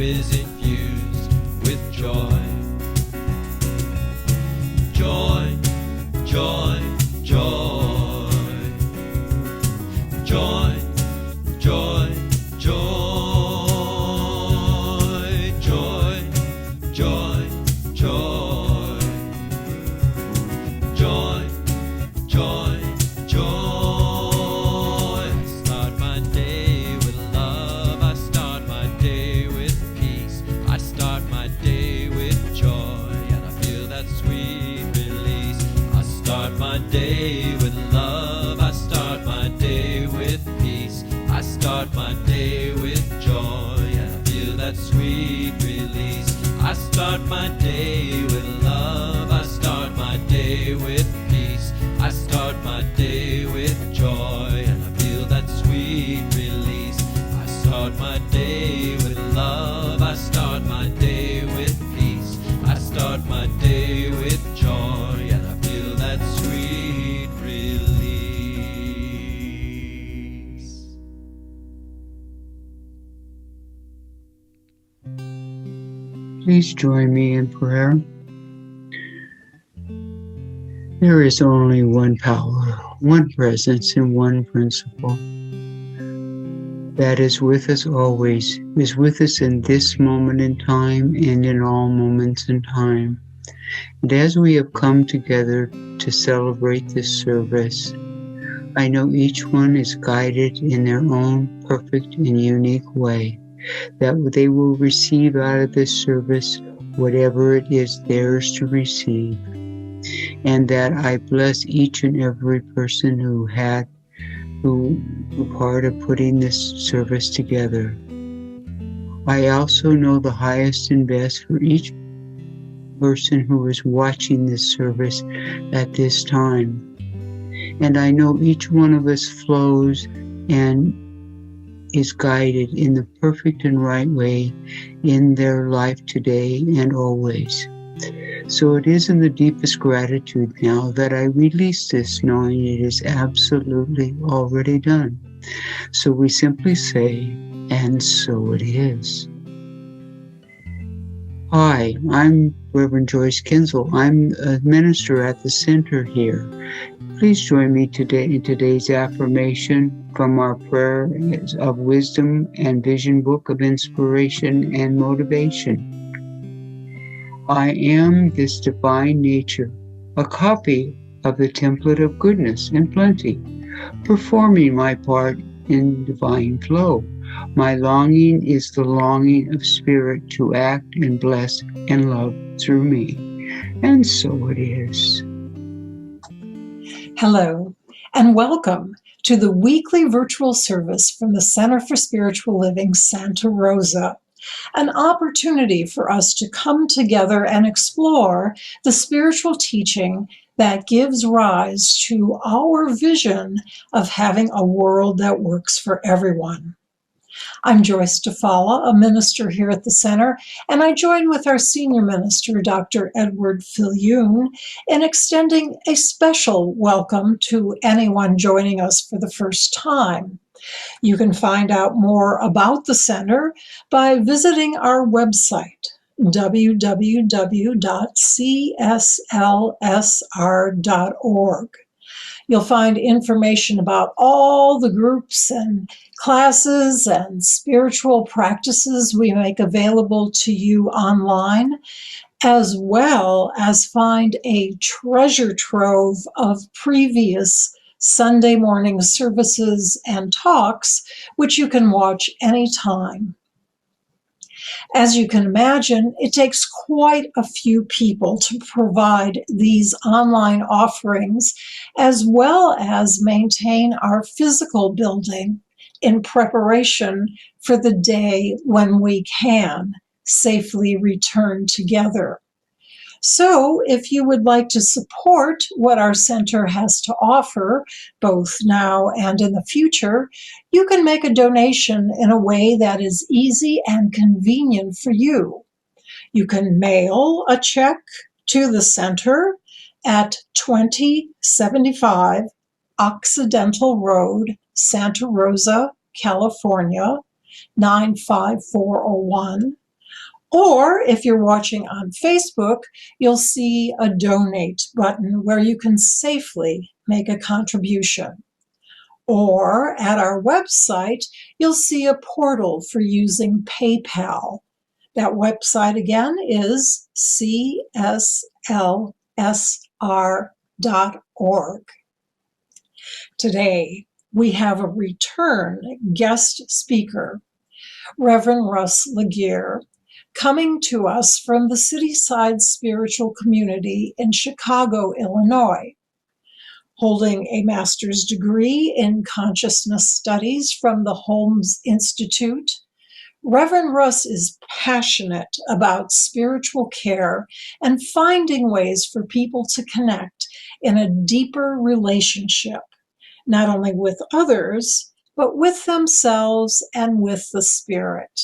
is infused with joy. Joy, joy, joy. Joy, joy, joy. Joy, joy, joy. Joy, joy, joy. I start my day with love. I start my day with peace. I start my day with joy, and I feel that sweet release. I start my day with love. I start my day with peace. I start my day with joy, and I feel that sweet release. I start my day with love. I start my day with peace. I start my day with joy, and I feel that sweet release. I start my day with love. I start my day with peace. I start my day with joy, and I feel that sweet release. Please join me in prayer. There is only one power, one presence, and one principle that is with us always, is with us in this moment in time and in all moments in time. And as we have come together to celebrate this service, I know each one is guided in their own perfect and unique way, that they will receive out of this service whatever it is theirs to receive. And that I bless each and every person who were part of putting this service together. I also know the highest and best for each person who is watching this service at this time. And I know each one of us flows and is guided in the perfect and right way in their life today and always. So it is in the deepest gratitude now that I release this, knowing it is absolutely already done. So we simply say, and so it is. Hi, I'm Reverend Joyce Kinzel. I'm a minister at the center here. Please join me today in today's affirmation from our Prayer of Wisdom and Vision Book of Inspiration and Motivation. I am this divine nature, a copy of the template of goodness and plenty, performing my part in divine flow. My longing is the longing of spirit to act and bless and love through me. And so it is. Hello, and welcome to the weekly virtual service from the Center for Spiritual Living, Santa Rosa. An opportunity for us to come together and explore the spiritual teaching that gives rise to our vision of having a world that works for everyone. I'm Joyce DeFalla, a minister here at the center, and I join with our senior minister, Dr. Edward Filioun, in extending a special welcome to anyone joining us for the first time. You can find out more about the center by visiting our website, www.CSLSR.org. You'll find information about all the groups and classes and spiritual practices we make available to you online, as well as find a treasure trove of previous Sunday morning services and talks, which you can watch anytime. As you can imagine, it takes quite a few people to provide these online offerings, as well as maintain our physical building in preparation for the day when we can safely return together. So if you would like to support what our center has to offer, both now and in the future, you can make a donation in a way that is easy and convenient for you. You can mail a check to the center at 2075 Occidental Road, Santa Rosa, California, 95401. Or if you're watching on Facebook, you'll see a donate button where you can safely make a contribution. Or at our website, you'll see a portal for using PayPal. That website again is CSLSR.org. Today, we have a return guest speaker, Reverend Russ Legear, coming to us from the Cityside Spiritual Community in Chicago, Illinois. Holding a master's degree in consciousness studies from the Holmes Institute, Reverend Russ is passionate about spiritual care and finding ways for people to connect in a deeper relationship, not only with others, but with themselves and with the Spirit.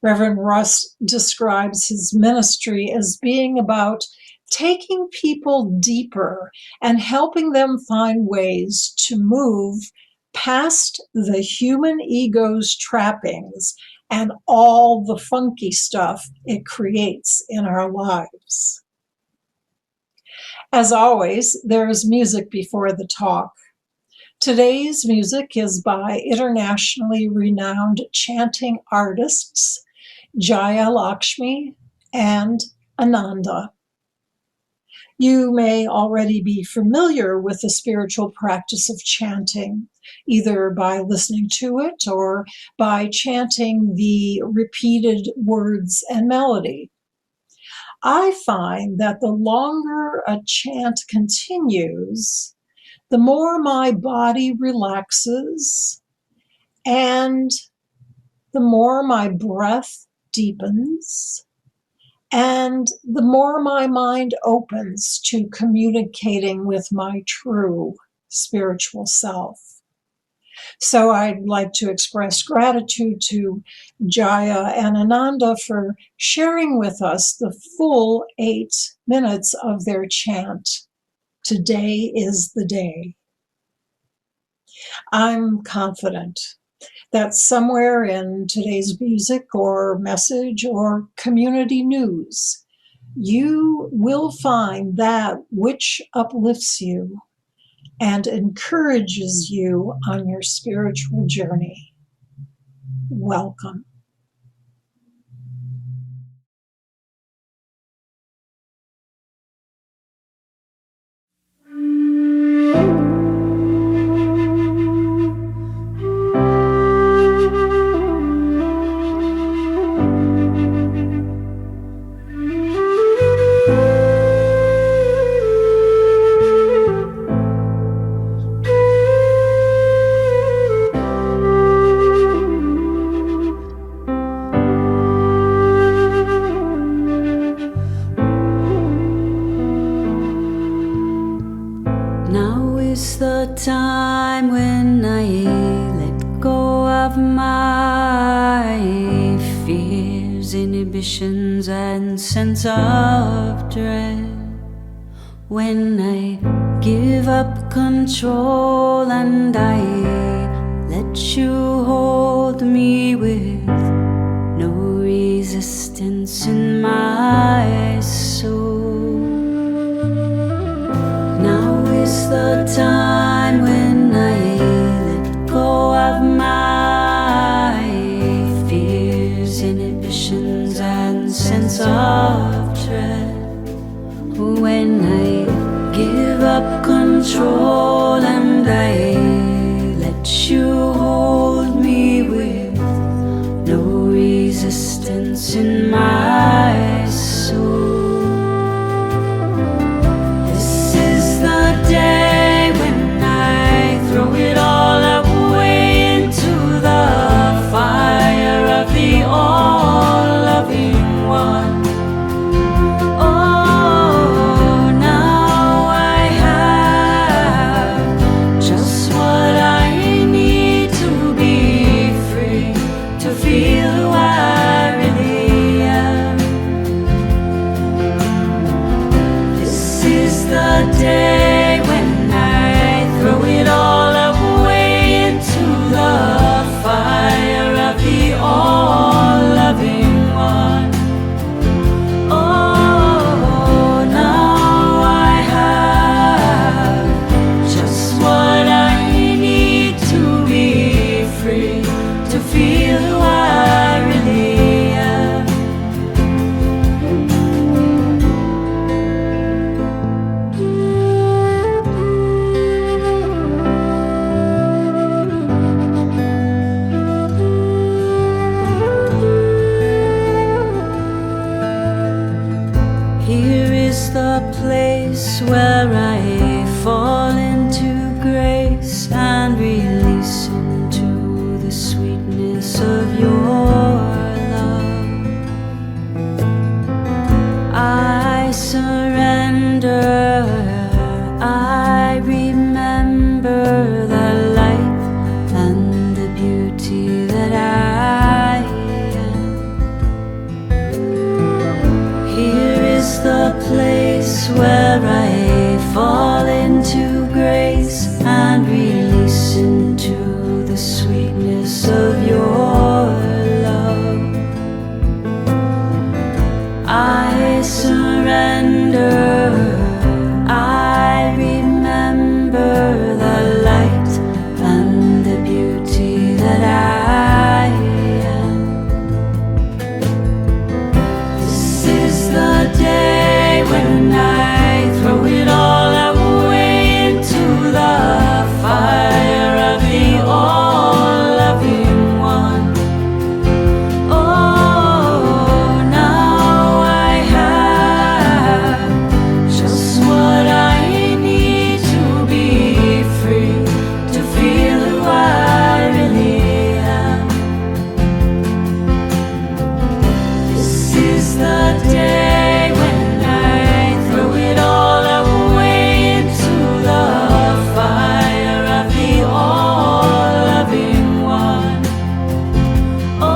Reverend Russ describes his ministry as being about taking people deeper and helping them find ways to move past the human ego's trappings and all the funky stuff it creates in our lives. As always, there is music before the talk. Today's music is by internationally renowned chanting artists Jaya Lakshmi and Ananda. You may already be familiar with the spiritual practice of chanting, either by listening to it or by chanting the repeated words and melody. I find that the longer a chant continues, the more my body relaxes and the more my breath deepens, and the more my mind opens to communicating with my true spiritual self. So I'd like to express gratitude to Jaya and Ananda for sharing with us the full 8 minutes of their chant. Today is the day. I'm confident that somewhere in today's music or message or community news, you will find that which uplifts you and encourages you on your spiritual journey. Welcome. Now is the time when I let go of my fears, inhibitions, and sense of dread. When I give up control and I let you hold me with no resistance in my soul. Now is the time when I let go of my fears, inhibitions, and sense of dread. When I give up control and I let you hold me with no resistance in my soul. This is the day when I throw it all away into the fire of the all-loving one. Oh, now I have just what I need to be free, to feel who I really am. the place where I fall into grace and release into the sweetness of your love. I surrender, I remember the light and the beauty that I am. Here is the place where I fall into grace and release into the sweetness of your love. I surrender, I remember the light and the beauty that I am. This is the day when I throw it all away into the fire of the all-loving one. Oh, now I have just what I need to be free, to feel who I really am. This is the day when I throw it all away into the fire of the all-loving one. Oh,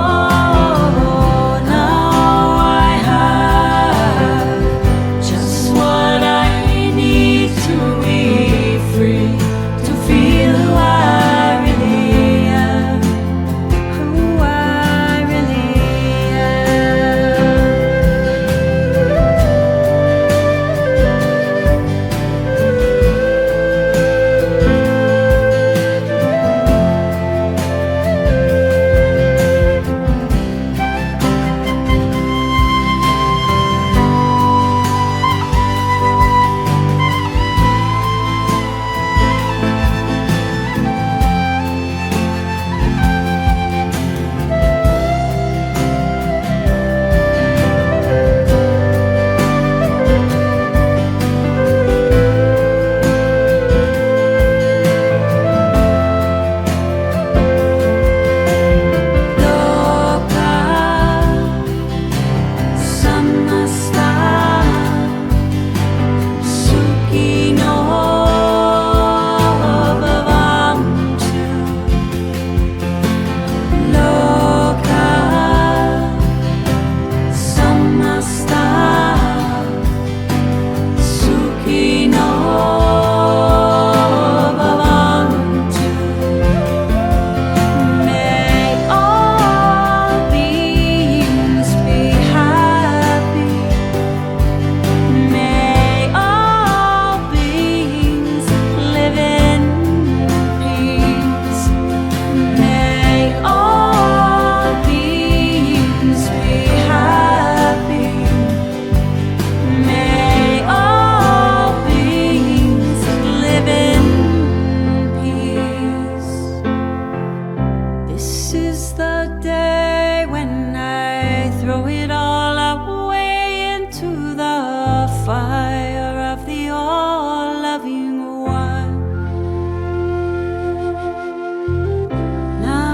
now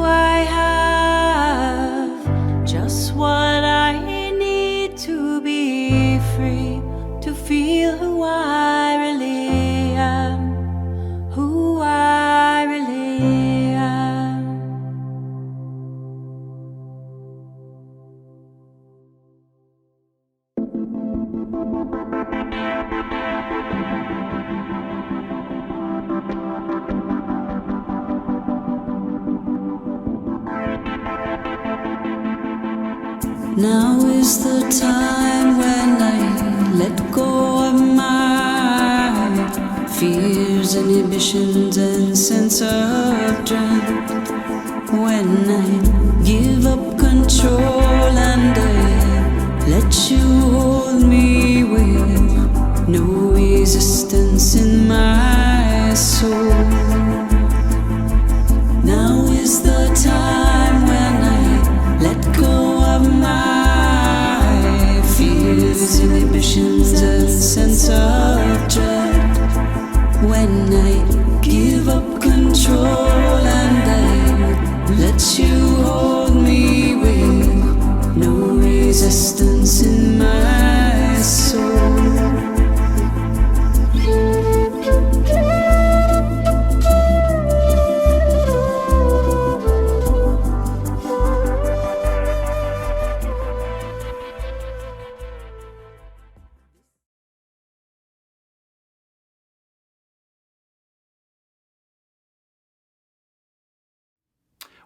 I have just what I need to be free, to feel who I really am, who I really Now is the time when I let go of my fears, inhibitions, and sense of dread. When I give up control and I let you hold me with no resistance in my soul. Now is the time when I let go of my fears, inhibitions, and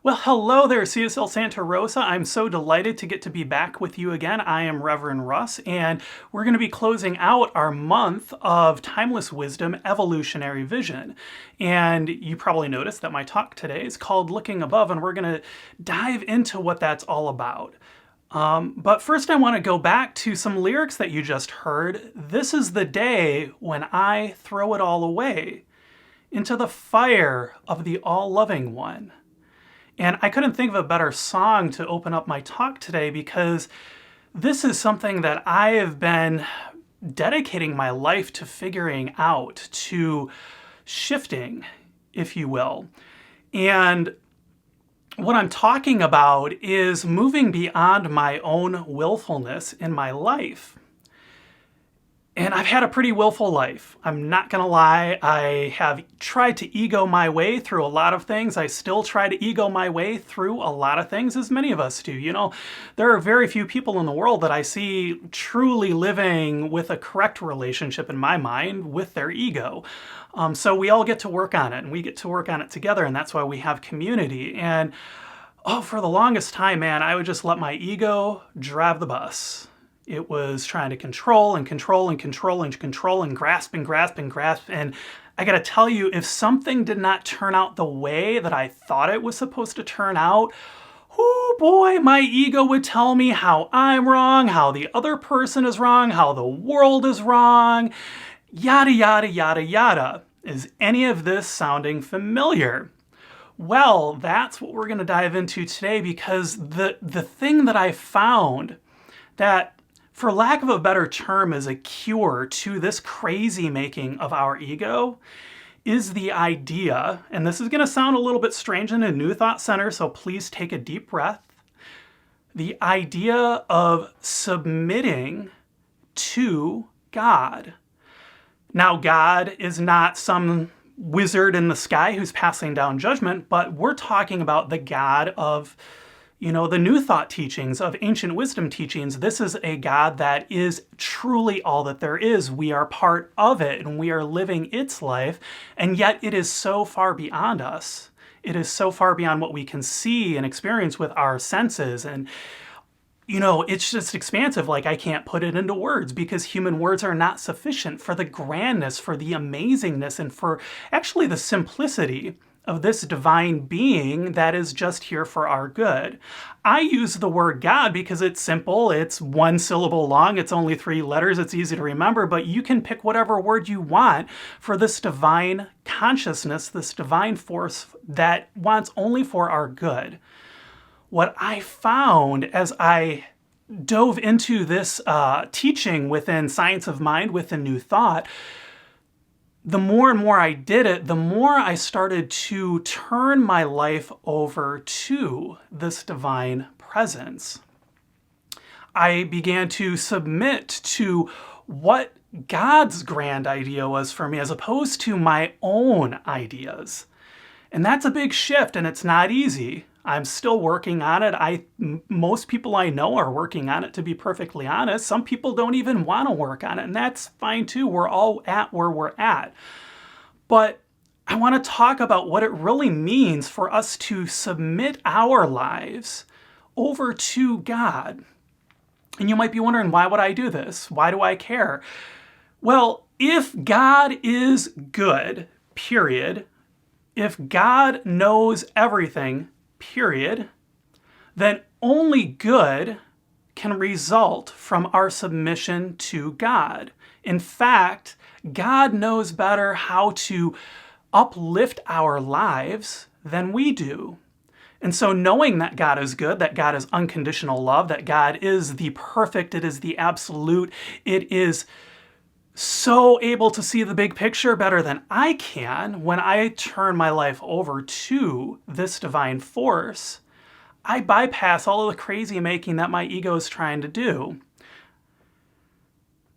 Well, hello there, CSL Santa Rosa. I'm so delighted to get to be back with you again. I am Reverend Russ, and we're going to be closing out our month of Timeless Wisdom, Evolutionary Vision. And you probably noticed that my talk today is called Looking Above, and we're going to dive into what that's all about. But first I want to go back to some lyrics that you just heard. This is the day when I throw it all away into the fire of the all-loving one. And I couldn't think of a better song to open up my talk today, because this is something that I have been dedicating my life to figuring out, to shifting, if you will. And what I'm talking about is moving beyond my own willfulness in my life. And I've had a pretty willful life. I'm not going to lie. I have tried to ego my way through a lot of things. I still try to ego my way through a lot of things, as many of us do. You know, there are very few people in the world that I see truly living with a correct relationship in my mind with their ego. So we all get to work on it, and we get to work on it together, and that's why we have community. And for the longest time, man, I would just let my ego drive the bus. It was trying to control and control and control and control and grasp and grasp and grasp. And I gotta tell you, if something did not turn out the way that I thought it was supposed to turn out, oh boy, my ego would tell me how I'm wrong, how the other person is wrong, how the world is wrong, yada, yada, yada, yada. Is any of this sounding familiar? Well, that's what we're gonna dive into today, because the thing that I found that, for lack of a better term, is a cure to this crazy making of our ego is the idea, and this is going to sound a little bit strange in a New Thought Center, so please take a deep breath, the idea of submitting to God. Now, God is not some wizard in the sky who's passing down judgment, but we're talking about the God of, you know, the New Thought teachings, of ancient wisdom teachings. This is a God that is truly all that there is. We are part of it, and we are living its life, and yet it is so far beyond us. It is so far beyond what we can see and experience with our senses. And, you know, it's just expansive. Like, I can't put it into words, because human words are not sufficient for the grandness, for the amazingness, and for actually the simplicity of this divine being that is just here for our good. I use the word God because it's simple, it's one syllable long, it's only 3 letters, it's easy to remember, but you can pick whatever word you want for this divine consciousness, this divine force that wants only for our good. What I found as I dove into this teaching within Science of Mind, within New Thought, the more and more I did it, the more I started to turn my life over to this divine presence. I began to submit to what God's grand idea was for me, as opposed to my own ideas. And that's a big shift, and it's not easy. I'm still working on it. Most people I know are working on it, to be perfectly honest. Some people don't even want to work on it, and that's fine too. We're all at where we're at. But I want to talk about what it really means for us to submit our lives over to God. And you might be wondering, why would I do this? Why do I care? Well, if God is good, period, if God knows everything, period, then only good can result from our submission to God. In fact, God knows better how to uplift our lives than we do. And so knowing that God is good, that God is unconditional love, that God is the perfect, it is the absolute, it is so able to see the big picture better than I can, when I turn my life over to this divine force, I bypass all of the crazy making that my ego is trying to do.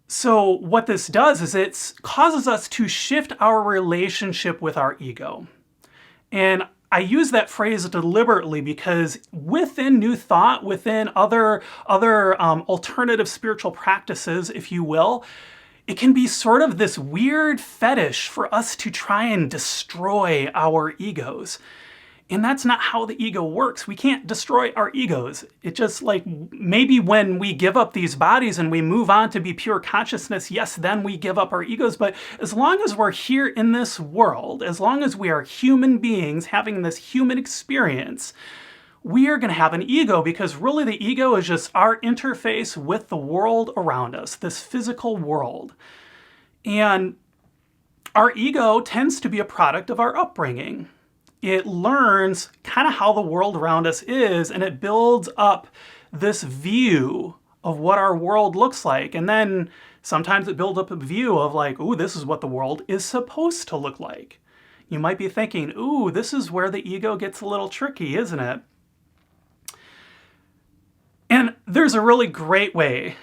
So what this does is it causes us to shift our relationship with our ego. And I use that phrase deliberately because within New Thought, within other alternative spiritual practices, if you will, it can be sort of this weird fetish for us to try and destroy our egos. And that's not how the ego works. We can't destroy our egos. It just like maybe when we give up these bodies and we move on to be pure consciousness, yes, then we give up our egos. But as long as we're here in this world, as long as we are human beings having this human experience, we are going to have an ego, because really the ego is just our interface with the world around us, this physical world. And our ego tends to be a product of our upbringing. It learns kind of how the world around us is, and it builds up this view of what our world looks like. And then sometimes it builds up a view of like, ooh, this is what the world is supposed to look like. You might be thinking, ooh, this is where the ego gets a little tricky, isn't it? And there's a really great way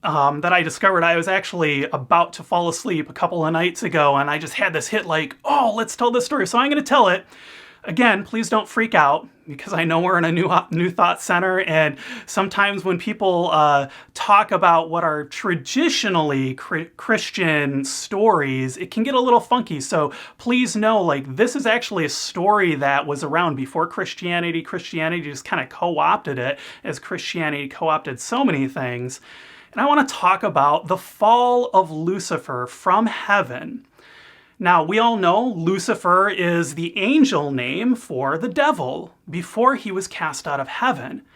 that I discovered. I was actually about to fall asleep a couple of nights ago, and I just had this hit like, oh, let's tell this story. So I'm going to tell it. Again, please don't freak out, because I know we're in a new thought center, and sometimes when people talk about what are traditionally Christian stories, it can get a little funky. So please know, like, this is actually a story that was around before Christianity. Christianity just kind of co-opted it, as Christianity co-opted so many things. And I want to talk about the fall of Lucifer from heaven. Now, we all know Lucifer is the angel name for the devil before he was cast out of heaven.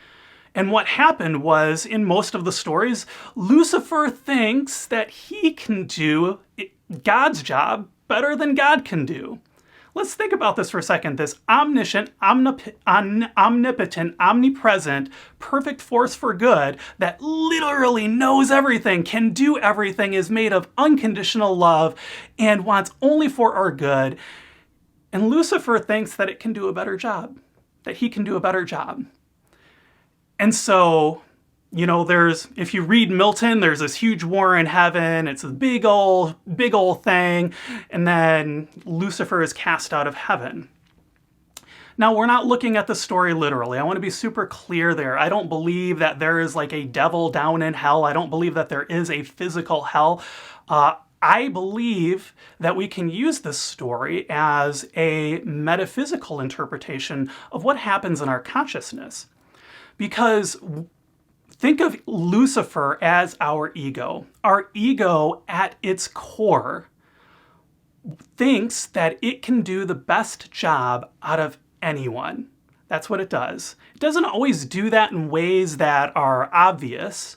And what happened was, in most of the stories, Lucifer thinks that he can do God's job better than God can do. Let's think about this for a second. This omniscient, omnipotent, omnipresent, perfect force for good that literally knows everything, can do everything, is made of unconditional love, and wants only for our good. And Lucifer thinks that it can do a better job, that he can do a better job. And so, you know, if you read Milton, there's this huge war in heaven. It's a big old thing. And then Lucifer is cast out of heaven. Now, we're not looking at the story literally. I want to be super clear there. I don't believe that there is like a devil down in hell. I don't believe that there is a physical hell. I believe that we can use this story as a metaphysical interpretation of what happens in our consciousness. Because think of Lucifer as our ego. Our ego, at its core, thinks that it can do the best job out of anyone. That's what it does. It doesn't always do that in ways that are obvious,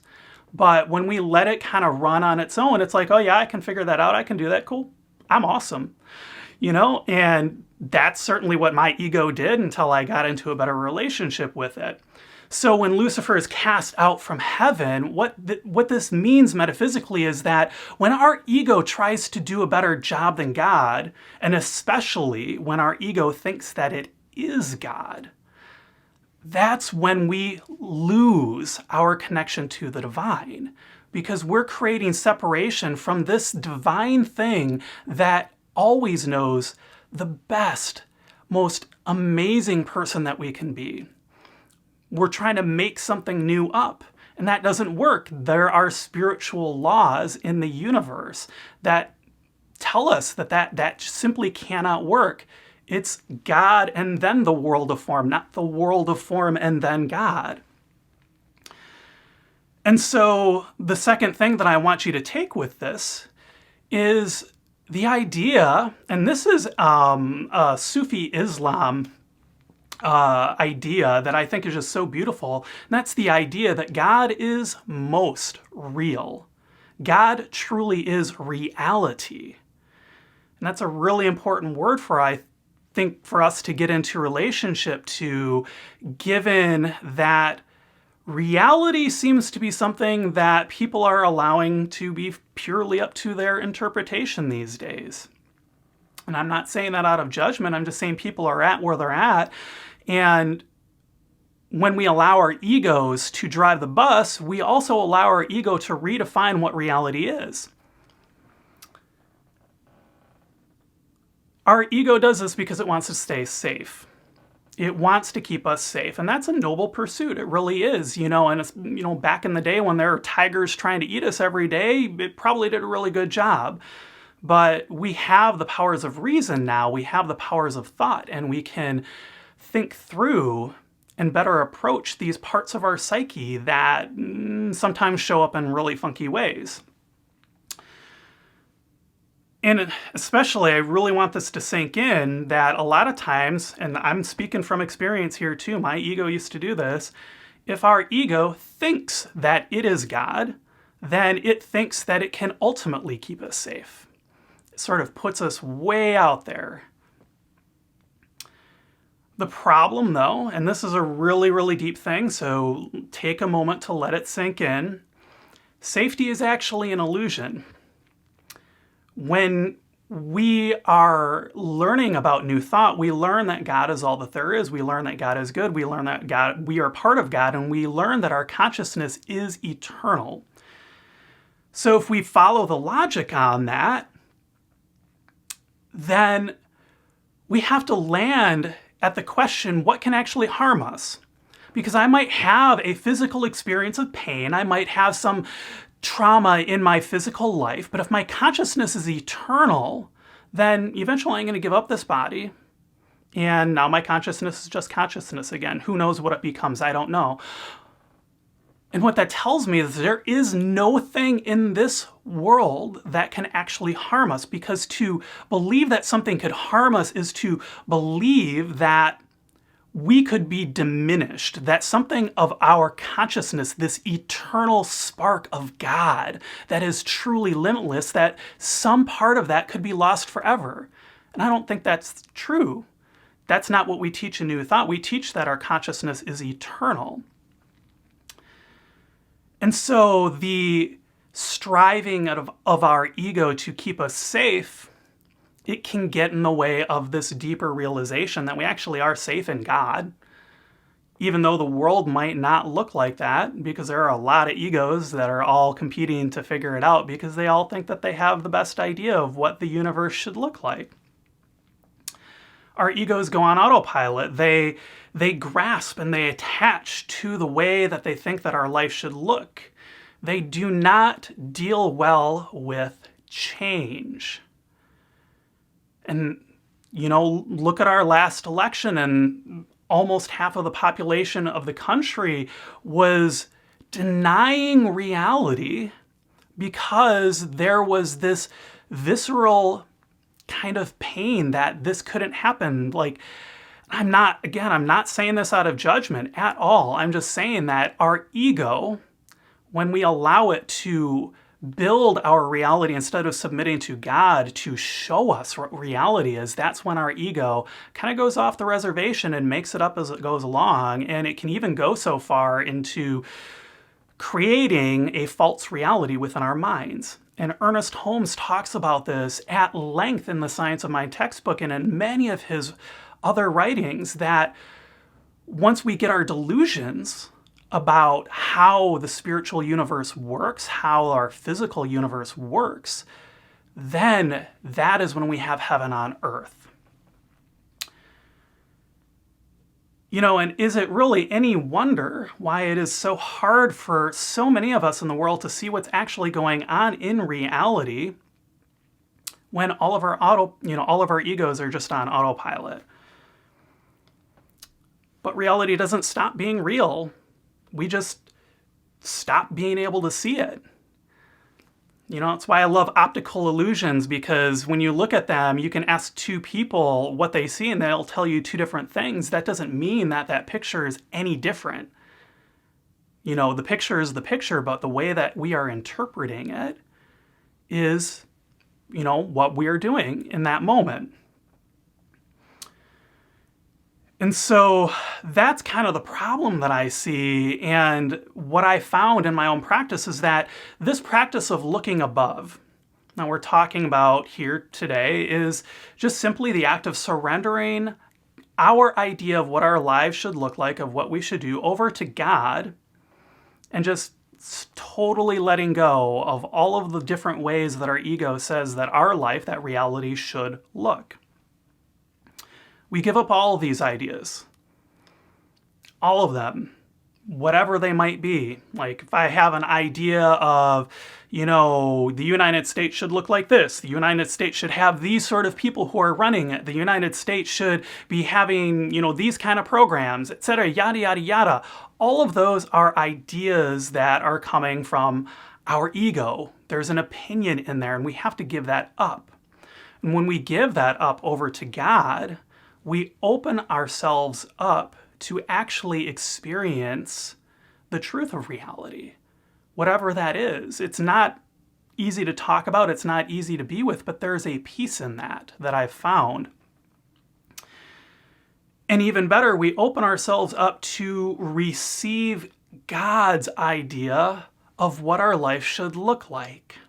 but when we let it kind of run on its own, it's like, oh yeah, I can figure that out. I can do that. Cool. I'm awesome. You know, and that's certainly what my ego did until I got into a better relationship with it. So when Lucifer is cast out from heaven, what this means metaphysically is that when our ego tries to do a better job than God, and especially when our ego thinks that it is God, that's when we lose our connection to the divine, because we're creating separation from this divine thing that always knows the best, most amazing person that we can be. We're trying to make something new up, and that doesn't work. There are spiritual laws in the universe that tell us that simply cannot work. It's God and then the world of form, not the world of form and then God. And so the second thing that I want you to take with this is the idea, and this is Sufi Islam idea that I think is just so beautiful. And that's the idea that God is most real. God truly is reality. And that's a really important word I think for us to get into relationship to, given that reality seems to be something that people are allowing to be purely up to their interpretation these days. And I'm not saying that out of judgment. I'm just saying people are at where they're at. And when we allow our egos to drive the bus, we also allow our ego to redefine what reality is. Our ego does this because it wants to stay safe. It wants to keep us safe. And that's a noble pursuit. It really is. And it's, back in the day when there were tigers trying to eat us every day, it probably did a really good job. But we have the powers of reason now. We have the powers of thought, and we can think through and better approach these parts of our psyche that sometimes show up in really funky ways. And especially, I really want this to sink in that a lot of times, and I'm speaking from experience here too, my ego used to do this, if our ego thinks that it is God, then it thinks that it can ultimately keep us safe. It sort of puts us way out there. The problem, though, and this is a really, really deep thing, so take a moment to let it sink in, safety is actually an illusion. When we are learning about new thought, we learn that God is all that there is. We learn that God is good. We learn that we are part of God, and we learn that our consciousness is eternal. So if we follow the logic on that, then we have to land at the question, what can actually harm us? Because I might have a physical experience of pain, I might have some trauma in my physical life, but if my consciousness is eternal, then eventually I'm going to give up this body, and now my consciousness is just consciousness again. Who knows what it becomes? I don't know. And what that tells me is there is no thing in this world that can actually harm us, because to believe that something could harm us is to believe that we could be diminished, that something of our consciousness, this eternal spark of God that is truly limitless, that some part of that could be lost forever. And I don't think that's true. That's not what we teach in New Thought. We teach that our consciousness is eternal. And so the striving of our ego to keep us safe, it can get in the way of this deeper realization that we actually are safe in God, even though the world might not look like that, because there are a lot of egos that are all competing to figure it out because they all think that they have the best idea of what the universe should look like. Our egos go on autopilot. They grasp and they attach to the way that they think that our life should look. They do not deal well with change. And, look at our last election, and almost half of the population of the country was denying reality because there was this visceral kind of pain that this couldn't happen. Like, I'm not saying this out of judgment at all. I'm just saying that our ego, when we allow it to build our reality instead of submitting to God to show us what reality is, that's when our ego kind of goes off the reservation and makes it up as it goes along. And it can even go so far into creating a false reality within our minds. And Ernest Holmes talks about this at length in the Science of Mind textbook and in many of his other writings, that once we get our delusions about how the spiritual universe works, how our physical universe works, then that is when we have heaven on earth. And is it really any wonder why it is so hard for so many of us in the world to see what's actually going on in reality when all of our egos are just on autopilot? But reality doesn't stop being real. We just stop being able to see it. That's why I love optical illusions, because when you look at them, you can ask two people what they see and they'll tell you two different things. That doesn't mean that that picture is any different. The picture is the picture, but the way that we are interpreting it is, what we are doing in that moment. And so that's kind of the problem that I see. And what I found in my own practice is that this practice of looking above, now we're talking about here today, is just simply the act of surrendering our idea of what our lives should look like, of what we should do, over to God, and just totally letting go of all of the different ways that our ego says that our life, that reality, should look. We give up all of these ideas, all of them, whatever they might be. Like if I have an idea of, the United States should look like this, the United States should have these sort of people who are running it, the United States should be having, these kind of programs, etc., yada, yada, yada. All of those are ideas that are coming from our ego. There's an opinion in there, and we have to give that up. And when we give that up over to God, we open ourselves up to actually experience the truth of reality, whatever that is. It's not easy to talk about, it's not easy to be with, but there's a peace in that I've found. And even better, we open ourselves up to receive God's idea of what our life should look like.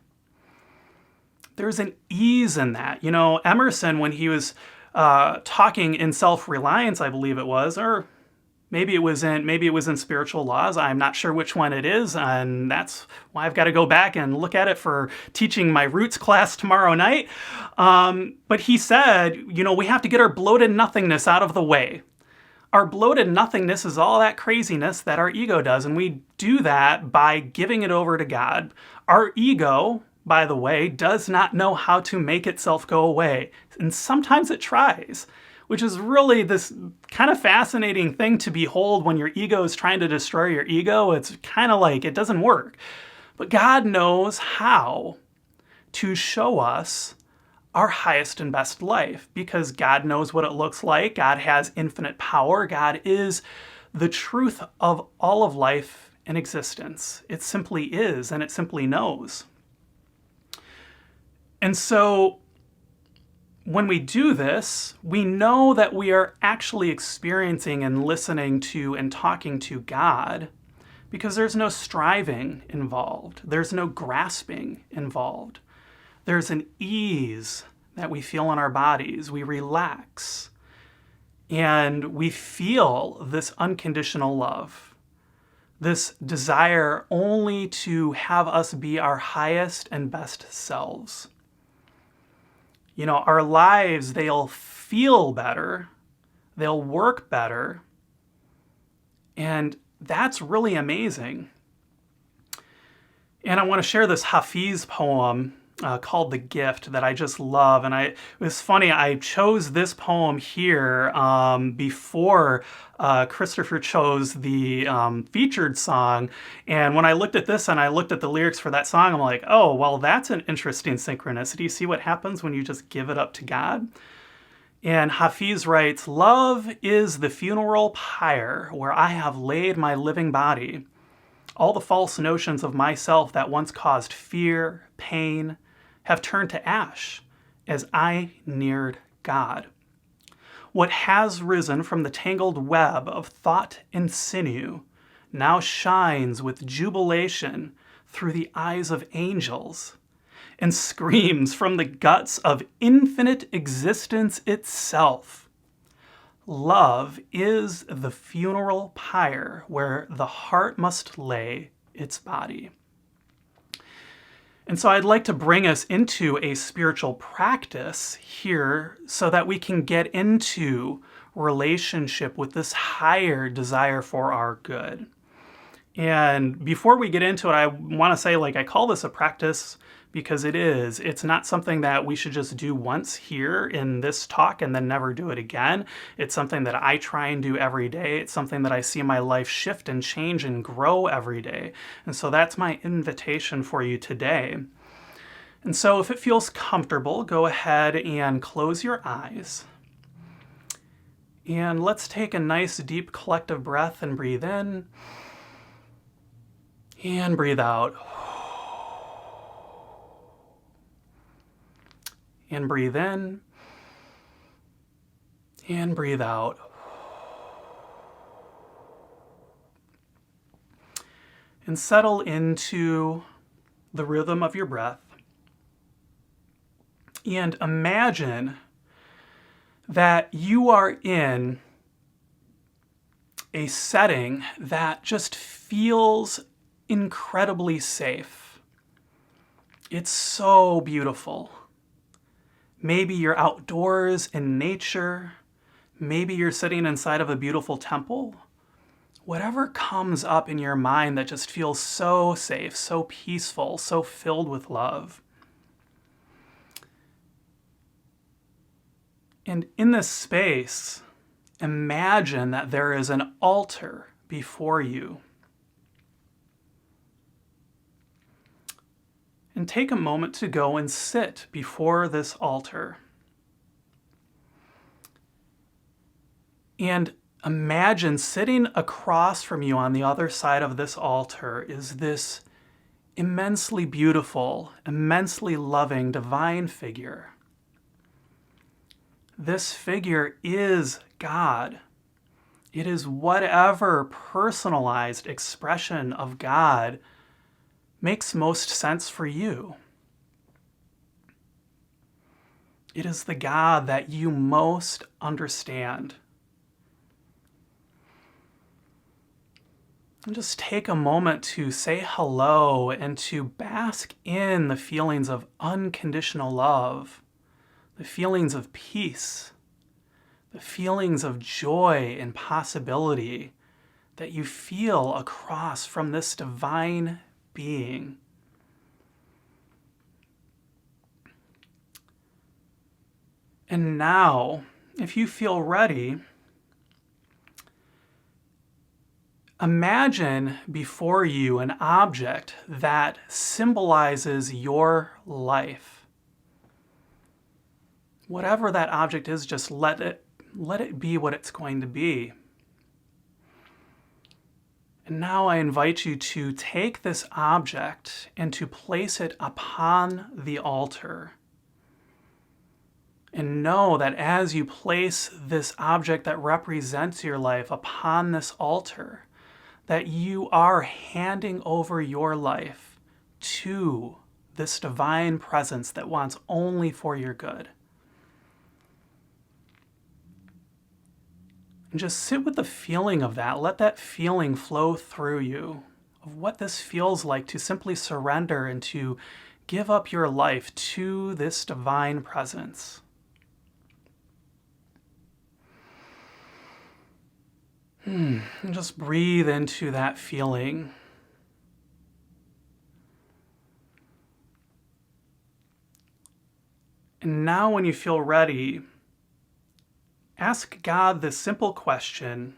There's an ease in that. Emerson, when he was talking in Self-Reliance, I believe it was, or maybe it was in Spiritual Laws. I'm not sure which one it is, and that's why I've got to go back and look at it for teaching my roots class tomorrow night. But he said, we have to get our bloated nothingness out of the way. Our bloated nothingness is all that craziness that our ego does, and we do that by giving it over to God. Our ego, by the way, does not know how to make itself go away, and sometimes it tries, which is really this kind of fascinating thing to behold when your ego is trying to destroy your ego. It's kind of like it doesn't work. But God knows how to show us our highest and best life, because God knows what it looks like. God has infinite power. God is the truth of all of life and existence. It simply is, and it simply knows. And so when we do this, we know that we are actually experiencing and listening to and talking to God, because there's no striving involved. There's no grasping involved. There's an ease that we feel in our bodies. We relax, and we feel this unconditional love, this desire only to have us be our highest and best selves. Our lives, they'll feel better, they'll work better, and that's really amazing. And I want to share this Hafiz poem called The Gift that I just love. And it was funny, I chose this poem here before Christopher chose the featured song. And when I looked at this and I looked at the lyrics for that song, I'm like, oh, well, that's an interesting synchronicity. See what happens when you just give it up to God? And Hafiz writes, "Love is the funeral pyre where I have laid my living body. All the false notions of myself that once caused fear, pain, have turned to ash as I neared God. What has risen from the tangled web of thought and sinew now shines with jubilation through the eyes of angels and screams from the guts of infinite existence itself. Love is the funeral pyre where the heart must lay its body." And so I'd like to bring us into a spiritual practice here so that we can get into relationship with this higher desire for our good. And before we get into it, I want to say, I call this a practice because it is. It's not something that we should just do once here in this talk and then never do it again. It's something that I try and do every day. It's something that I see my life shift and change and grow every day. And so that's my invitation for you today. And so if it feels comfortable, go ahead and close your eyes. And let's take a nice deep collective breath and breathe in and breathe out. And breathe in, and breathe out. And settle into the rhythm of your breath. And imagine that you are in a setting that just feels incredibly safe. It's so beautiful. Maybe you're outdoors in nature. Maybe you're sitting inside of a beautiful temple. whatever comes up in your mind that just feels so safe, so peaceful, so filled with love. And in this space, imagine that there is an altar before you. And take a moment to go and sit before this altar. And imagine sitting across from you on the other side of this altar is this immensely beautiful, immensely loving, divine figure. This figure is God. It is whatever personalized expression of God makes most sense for you. It is the God that you most understand. And just take a moment to say hello and to bask in the feelings of unconditional love, the feelings of peace, the feelings of joy and possibility that you feel across from this divine being. And now, if you feel ready, imagine before you an object that symbolizes your life. Whatever that object is, just let it be what it's going to be. And now I invite you to take this object and to place it upon the altar. And know that as you place this object that represents your life upon this altar, that you are handing over your life to this divine presence that wants only for your good. And just sit with the feeling of that. Let that feeling flow through you of what this feels like to simply surrender and to give up your life to this divine presence. And just breathe into that feeling. And now when you feel ready, ask God this simple question: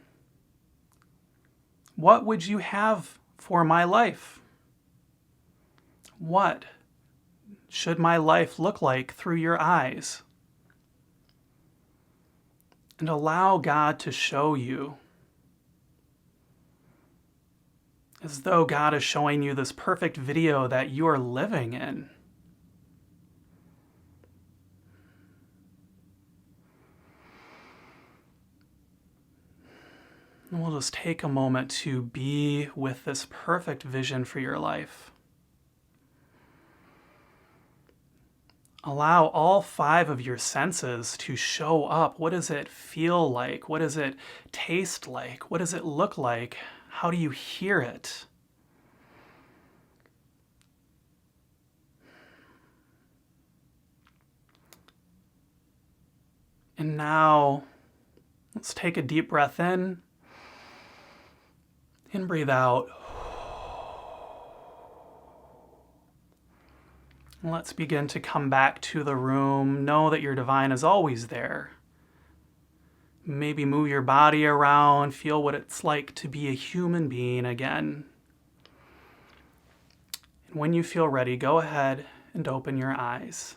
what would you have for my life? What should my life look like through your eyes? And allow God to show you, as though God is showing you this perfect video that you are living in. And we'll just take a moment to be with this perfect vision for your life. Allow all 5 of your senses to show up. What does it feel like? What does it taste like? What does it look like? How do you hear it? And now, let's take a deep breath in and breathe out. And let's begin to come back to the room. Know that your divine is always there. Maybe move your body around, feel what it's like to be a human being again. And when you feel ready, go ahead and open your eyes.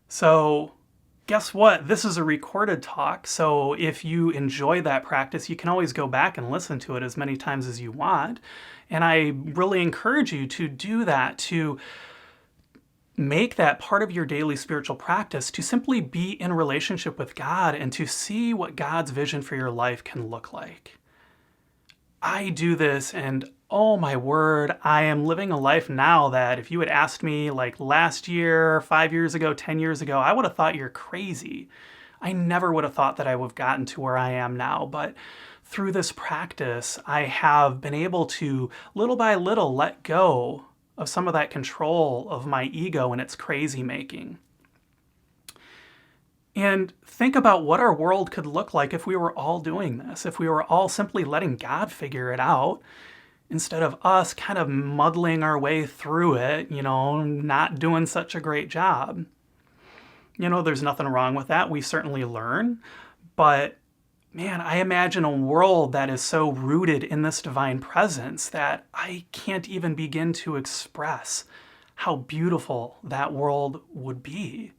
So, guess what? This is a recorded talk, so if you enjoy that practice, you can always go back and listen to it as many times as you want. And I really encourage you to do that, to make that part of your daily spiritual practice, to simply be in relationship with God and to see what God's vision for your life can look like. I do this, and oh my word, I am living a life now that if you had asked me like last year, 5 years ago, 10 years ago, I would have thought you're crazy. I never would have thought that I would have gotten to where I am now, but through this practice, I have been able to little by little let go of some of that control of my ego and its crazy making. And think about what our world could look like if we were all doing this, if we were all simply letting God figure it out instead of us kind of muddling our way through it, not doing such a great job. There's nothing wrong with that. We certainly learn. But man, I imagine a world that is so rooted in this divine presence that I can't even begin to express how beautiful that world would be.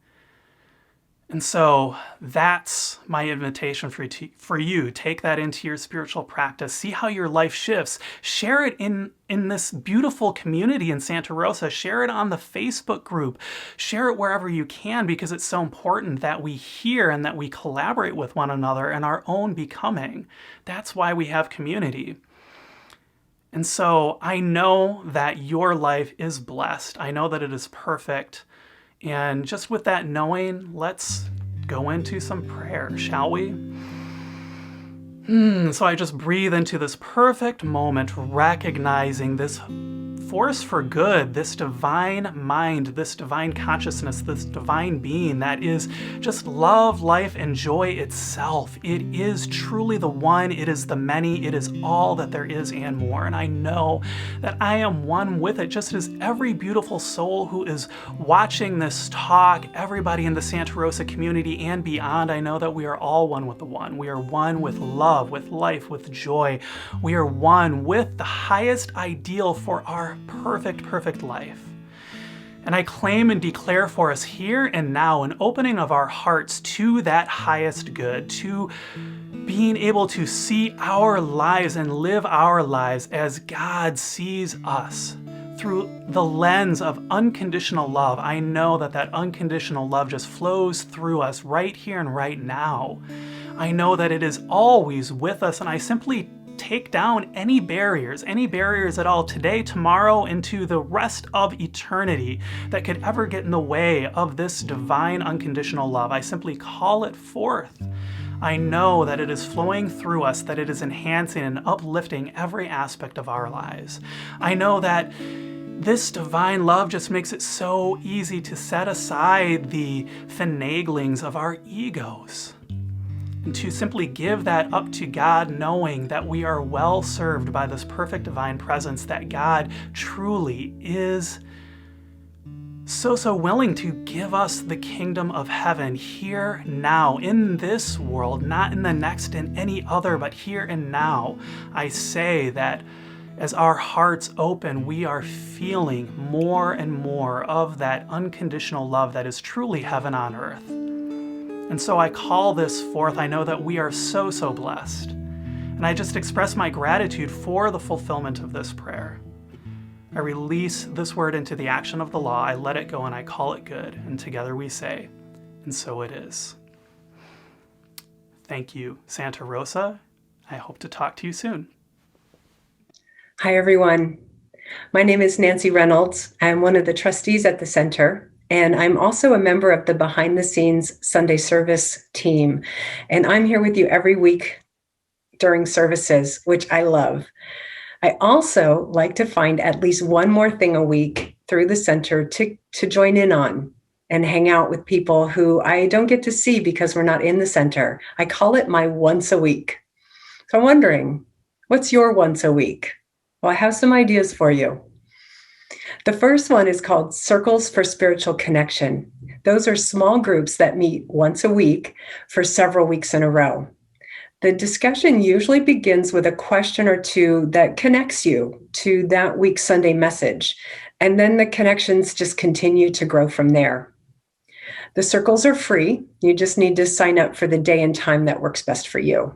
And so that's my invitation for you. Take that into your spiritual practice. See how your life shifts. Share it in this beautiful community in Santa Rosa. Share it on the Facebook group. Share it wherever you can, because it's so important that we hear and that we collaborate with one another in our own becoming. That's why we have community. And so I know that your life is blessed. I know that it is perfect. And just with that knowing, let's go into some prayer, shall we? So I just breathe into this perfect moment, recognizing this force for good, this divine mind, this divine consciousness, this divine being that is just love, life, and joy itself. It is truly the one, it is the many, it is all that there is and more. And I know that I am one with it, just as every beautiful soul who is watching this talk, everybody in the Santa Rosa community and beyond, I know that we are all one with the one. We are one with love, with life, with joy. We are one with the highest ideal for our perfect life. And I claim and declare for us here and now an opening of our hearts to that highest good, to being able to see our lives and live our lives as God sees us, through the lens of unconditional love. I know that that unconditional love just flows through us right here and right now. I know that it is always with us, and I simply take down any barriers at all today, tomorrow, into the rest of eternity that could ever get in the way of this divine unconditional love. I simply call it forth. I know that it is flowing through us, that it is enhancing and uplifting every aspect of our lives. I know that this divine love just makes it so easy to set aside the finaglings of our egos, and to simply give that up to God, knowing that we are well served by this perfect divine presence, that God truly is so willing to give us the kingdom of heaven here, now, in this world, not in the next and any other, but here and now. I say that as our hearts open, we are feeling more and more of that unconditional love that is truly heaven on earth. And so I call this forth. I know that we are so blessed. And I just express my gratitude for the fulfillment of this prayer. I release this word into the action of the law. I let it go and I call it good. And together we say, and so it is. Thank you, Santa Rosa. I hope to talk to you soon. Hi, everyone. My name is Nancy Reynolds. I'm one of the trustees at the center. And I'm also a member of the behind the scenes Sunday service team. And I'm here with you every week during services, which I love. I also like to find at least one more thing a week through the center to join in on and hang out with people who I don't get to see because we're not in the center. I call it my once a week. So I'm wondering, what's your once a week? Well, I have some ideas for you. The first one is called Circles for Spiritual Connection. Those are small groups that meet once a week for several weeks in a row. The discussion usually begins with a question or two that connects you to that week's Sunday message, and then the connections just continue to grow from there. The circles are free. You just need to sign up for the day and time that works best for you.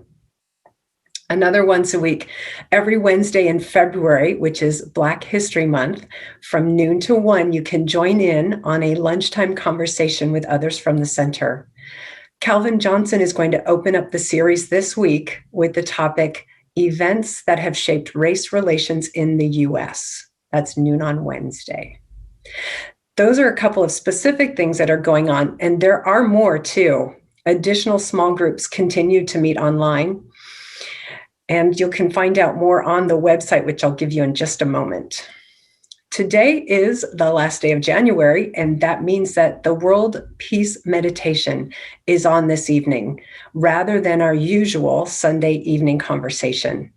Another once a week, every Wednesday in February, which is Black History Month, from noon to 1, you can join in on a lunchtime conversation with others from the center. Calvin Johnson is going to open up the series this week with the topic, Events That Have Shaped Race Relations in the U.S. That's noon on Wednesday. Those are a couple of specific things that are going on, and there are more too. Additional small groups continue to meet online. And you can find out more on the website, which I'll give you in just a moment. Today is the last day of January, and that means that the World Peace Meditation is on this evening, rather than our usual Sunday evening conversation.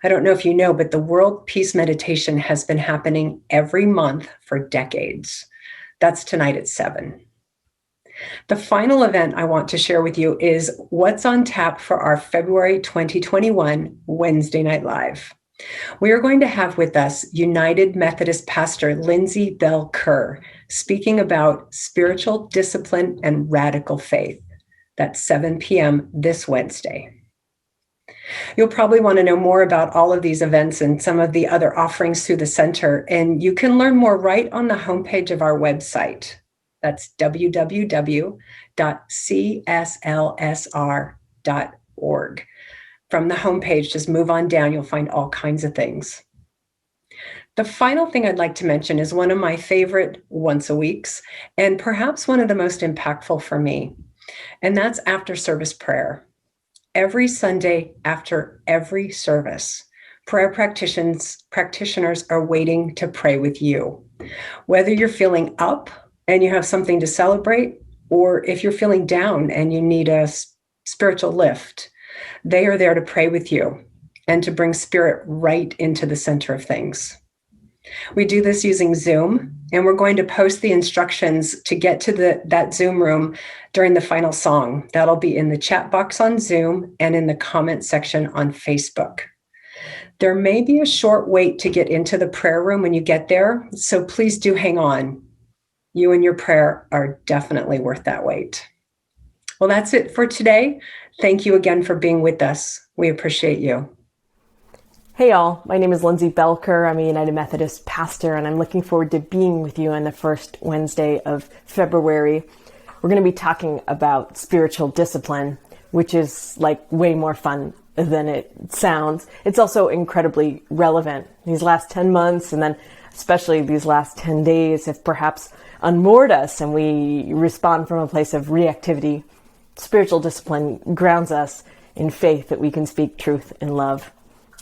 I don't know if you know, but the World Peace Meditation has been happening every month for decades. That's tonight at 7. The final event I want to share with you is what's on tap for our February 2021 Wednesday Night Live. We are going to have with us United Methodist pastor Lindsay Bell Kerr speaking about spiritual discipline and radical faith. That's 7 p.m. this Wednesday. You'll probably want to know more about all of these events and some of the other offerings through the center, and you can learn more right on the homepage of our website. That's www.cslsr.org. From the homepage, just move on down, you'll find all kinds of things. The final thing I'd like to mention is one of my favorite once a weeks, and perhaps one of the most impactful for me, and that's after service prayer. Every Sunday after every service, prayer practitioners are waiting to pray with you. Whether you're feeling up and you have something to celebrate, or if you're feeling down and you need a spiritual lift, they are there to pray with you and to bring spirit right into the center of things. We do this using Zoom, and we're going to post the instructions to get to that Zoom room during the final song. That'll be in the chat box on Zoom and in the comment section on Facebook. There may be a short wait to get into the prayer room when you get there, so please do hang on. You and your prayer are definitely worth that wait. Well, that's it for today. Thank you again for being with us. We appreciate you. Hey y'all, my name is Lindsay Bell Kerr. I'm a United Methodist pastor, and I'm looking forward to being with you on the first Wednesday of February. We're going to be talking about spiritual discipline, which is like way more fun than it sounds. It's also incredibly relevant. These last 10 months, and then especially these last 10 days, have perhaps unmoored us and we respond from a place of reactivity. Spiritual discipline grounds us in faith that we can speak truth in love.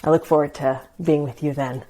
I look forward to being with you then.